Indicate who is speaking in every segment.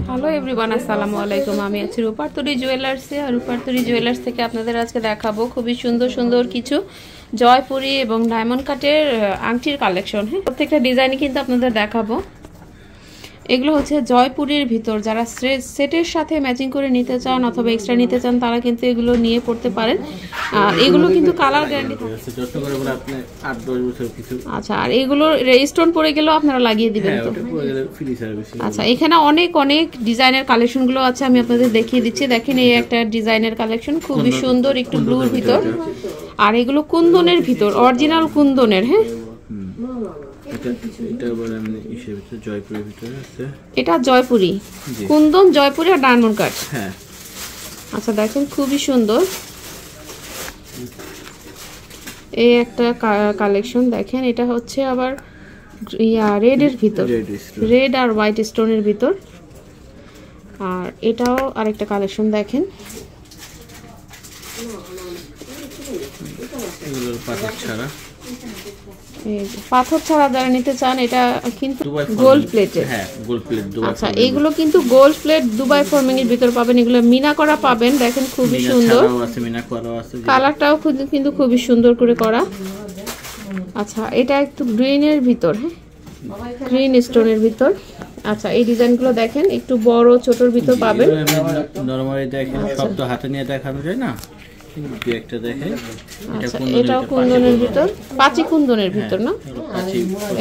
Speaker 1: Hello everyone, আসসালামু আলাইকুম। আমি আছি রূপারতরী জুয়েলার্সে। আর রূপারতরী জুয়েলার্স থেকে আপনাদের আজকে দেখাবো খুবই সুন্দর সুন্দর কিছু জয়পুরি এবং ডায়মন্ড কাটের আংটির কালেকশন। হ্যাঁ, প্রত্যেকটা ডিজাইনই কিন্তু আপনাদের দেখাবো। এগুলো হচ্ছে জয়পুরির ভিতর, যারা সেটের সাথে ম্যাচিং করে নিতে চান অথবা এক্সট্রা নিতে চান তারা কিন্তু এগুলো নিয়ে পড়তে পারেন। আর এগুলো কিন্তু কালার গ্যারান্টি থাকে। আচ্ছা, আর এগুলো স্টোন পরে গেলেও আপনারা লাগিয়ে দিবেন তো? আচ্ছা, এখানে অনেক অনেক ডিজাইনের কালেকশনগুলো আছে, আমি আপনাদের দেখিয়ে দিচ্ছি। দেখেন, এই একটা ডিজাইনের কালেকশন খুবই সুন্দর, একটু ব্লুর ভিতর। আর এগুলো কুন্দনের ভিতর, অরিজিনাল কুন্দনের। হ্যাঁ, এটা জয়পুরি কুন্দন, জয়পুরি আর ডায়মন্ড কাট। হ্যাঁ, আচ্ছা দেখেন খুবই সুন্দর এই একটা কালেকশন। দেখেন, এটা হচ্ছে আবার রেড এর ভিতর, রেড আর হোয়াইট স্টোনের ভিতর। আর এটাও আরেকটা কালেকশন দেখেন, পাথর ছাড়া যারা নিতে চান এটা কিন্তু গোল্ড প্লেটের। হ্যাঁ, গোল্ড প্লেট। আচ্ছা, এগুলো কিন্তু গোল্ড প্লেট দুবাই ফর্মিং এর ভিতর পাবেন। এগুলো মিনা করা পাবেন। দেখেন খুবই সুন্দর, কালারটাও কিন্তু খুবই সুন্দর করে করা। আচ্ছা, এটা একটু গ্রিনের ভিতর। হ্যাঁ, গ্রিন স্টোনের ভিতর। আচ্ছা, এই ডিজাইনগুলো দেখেন, একটু বড় ছোটর ভিতর পাবেন।
Speaker 2: নরমালি দেখেন, সব তো হাতে নিয়ে দেখানো যায় না।
Speaker 1: এটাও কুন্দনের ভিতর, পাঁচি কুন্দনের ভিতর না?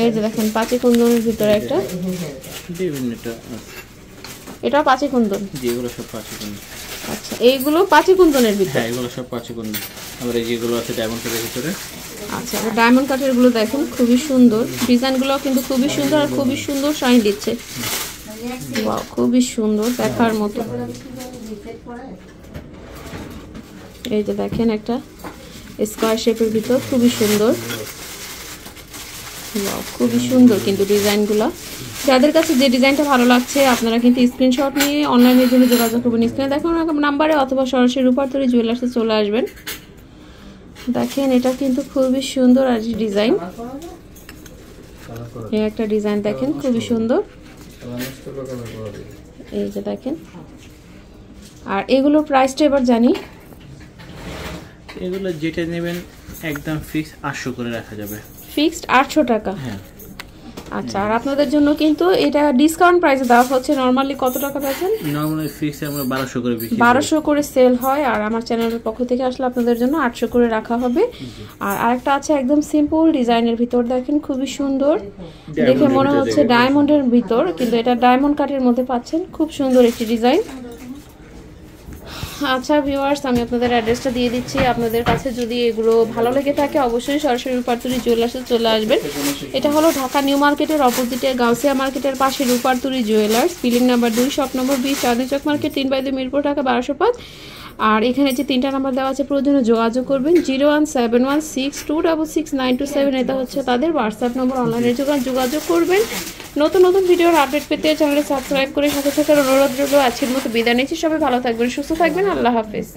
Speaker 1: এই যে দেখেন, পাঁচি কুন্দনের ভিতর একটা, এটাও পাঁচি কুন্দন। আচ্ছা, এইগুলো পাঁচি কুন্দনের ভিতর।
Speaker 2: হ্যাঁ, এগুলো সব পাঁচি কুন্দন। আবার এই যেগুলো আছে ডায়মন্ড কাটের ভিতরে।
Speaker 1: আচ্ছা, ডায়মন্ড কাটের গুলো দেখেন খুবই সুন্দর, ডিজাইনগুলো কিন্তু খুবই সুন্দর আর খুবই সুন্দর শাইন দিচ্ছে। ওয়াও, খুবই সুন্দর, দেখার মতো। এই যে দেখেন, একটা স্কয়ার শেপের ভিতর খুবই সুন্দর। খুবই সুন্দর কিন্তু ডিজাইনগুলো। যাদের কাছে যে ডিজাইনটা ভালো লাগছে আপনারা কিন্তু স্ক্রিনশট নিয়ে অনলাইনের জন্য যোগাযোগ করবেন। স্ক্রিনে দেখুন নাম্বারে অথবা সরাসরি রূপারতরী জুয়েলার্সে চলে আসবেন। দেখেন, এটা কিন্তু খুবই সুন্দর আর ডিজাইন। এই একটা ডিজাইন দেখেন খুবই সুন্দর। এই যে দেখেন, আর এগুলোর প্রাইসটা এবার জানি।
Speaker 2: এগুলো যেটা নেবেন একদম ফিক্স 800 করে রাখা যাবে।
Speaker 1: ফিক্সড 800 টাকা?
Speaker 2: হ্যাঁ।
Speaker 1: আচ্ছা, আর আপনাদের জন্য কিন্তু এটা ডিসকাউন্ট প্রাইসে দেওয়া হচ্ছে। নরমালি কত টাকা বেচেন?
Speaker 2: নরমালি ফিক্স আমরা 1200 করে বিক্রি করি।
Speaker 1: 1200 করে সেল হয়। আর আমার চ্যানেলের পক্ষ থেকে আসলে আপনাদের জন্য 800 করে রাখা হবে। আর আরেকটা আছে একদম সিম্পল ডিজাইনের ভিতর, দেখেন খুবই সুন্দর, দেখে মনে হচ্ছে ডায়মন্ডের ভিতর, কিন্তু এটা ডায়মন্ড কাটের মধ্যে পাচ্ছেন। খুব সুন্দর একটি ডিজাইন। আচ্ছা ভিউয়ার্স, আমি আপনাদের অ্যাড্রেসটা দিয়ে দিচ্ছি। আপনাদের কাছে যদি এগুলো ভালো লেগে থাকে অবশ্যই সরাসরি রূপারতরী জুয়েলার্সে চলে আসবেন। এটা হলো ঢাকা নিউ মার্কেটের অপোজিটে গাউসিয়া মার্কেটের পাশে রূপারতরী jewellers, building number 2, shop number 20, Chandni Chowk market, 3/2, Mirpur, Dhaka 1205। আর এখানে যে 3টা নাম্বার দেওয়া আছে, প্রয়োজনে যোগাযোগ করবেন। 01716266927। এটা হচ্ছে তাদের হোয়াটসঅ্যাপ নম্বর। অনলাইনে যোগাযোগ করবেন। নতুন নতুন ভিডিওর আপডেট পেতে চ্যানেলে সাবস্ক্রাইব করে সাথে থাকার অনুরোধ রইল। আজকের মতো বিদায় নিচ্ছি। সবাই ভালো থাকবেন, সুস্থ থাকবেন। আল্লাহ হাফেজ।